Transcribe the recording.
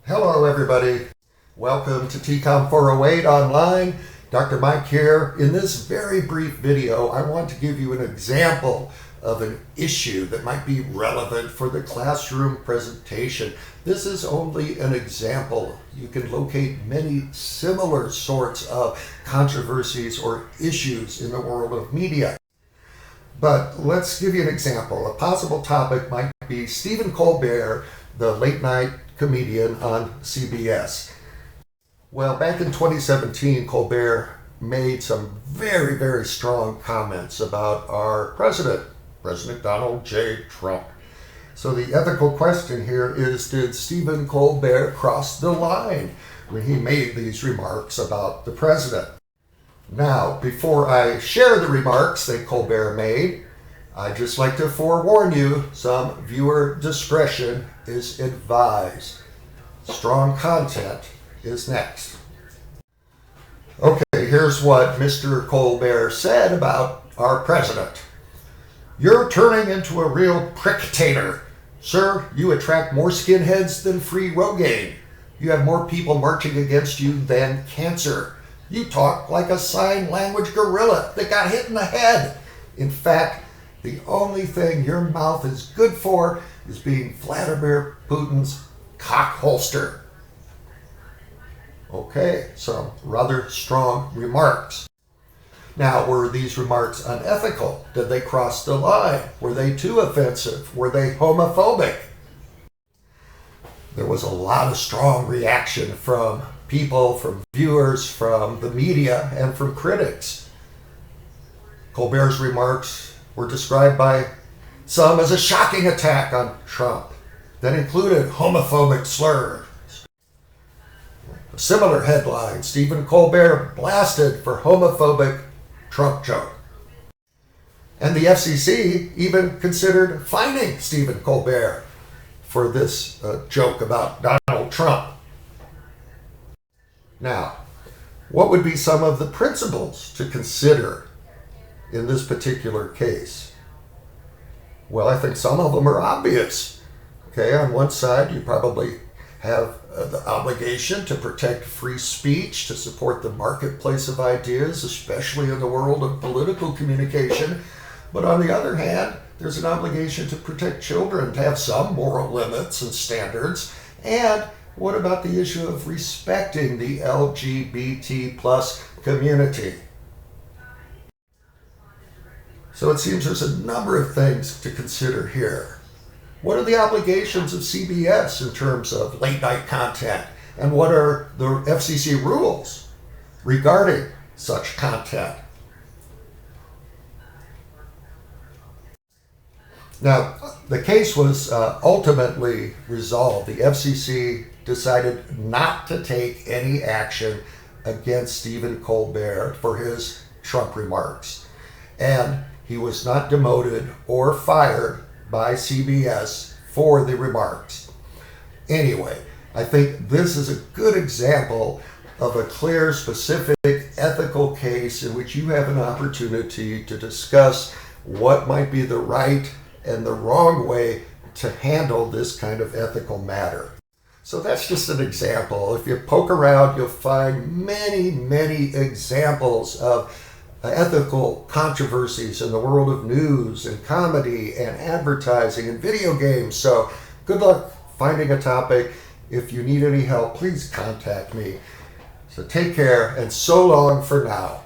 Hello everybody, welcome to TCOM 408 online. Dr. Mike here. In this very brief video, I want to give you an example of an issue that might be relevant for the classroom presentation. This is only an example. You can locate many similar sorts of controversies or issues in the world of media. But let's give you an example. A possible topic might be Stephen Colbert, the late night comedian on CBS. Well, back in 2017, Colbert made some very, very strong comments about our President Donald J. Trump. So the ethical question here is, did Stephen Colbert cross the line when he made these remarks about the president? Now, before I share the remarks that Colbert made, I'd just like to forewarn you, some viewer discretion is advised. Strong content is next. Okay, here's what Mr. Colbert said about our president. "You're turning into a real pricktator. Sir, you attract more skinheads than free Rogaine. You have more people marching against you than cancer. You talk like a sign language gorilla that got hit in the head. In fact, the only thing your mouth is good for is being Vladimir Putin's cock holster." Okay, some rather strong remarks. Now, were these remarks unethical? Did they cross the line? Were they too offensive? Were they homophobic? There was a lot of strong reaction from people, from viewers, from the media, and from critics. Colbert's remarks were described by some as a shocking attack on Trump that included homophobic slurs. A similar headline, Stephen Colbert blasted for homophobic Trump joke. And the FCC even considered fining Stephen Colbert for this joke about Donald Trump. Now, what would be some of the principles to consider in this particular case? Well, I think some of them are obvious. Okay, on one side, you probably have the obligation to protect free speech, to support the marketplace of ideas, especially in the world of political communication. But on the other hand, there's an obligation to protect children, to have some moral limits and standards. And what about the issue of respecting the LGBT plus community? So it seems there's a number of things to consider here. What are the obligations of CBS in terms of late night content? And what are the FCC rules regarding such content? Now, the case was ultimately resolved. The FCC decided not to take any action against Stephen Colbert for his Trump remarks. And he was not demoted or fired by CBS for the remarks. Anyway, I think this is a good example of a clear, specific, ethical case in which you have an opportunity to discuss what might be the right and the wrong way to handle this kind of ethical matter. So that's just an example. If you poke around, you'll find many, many examples of ethical controversies in the world of news and comedy and advertising and video games. So good luck finding a topic. If you need any help, please contact me. So take care and so long for now.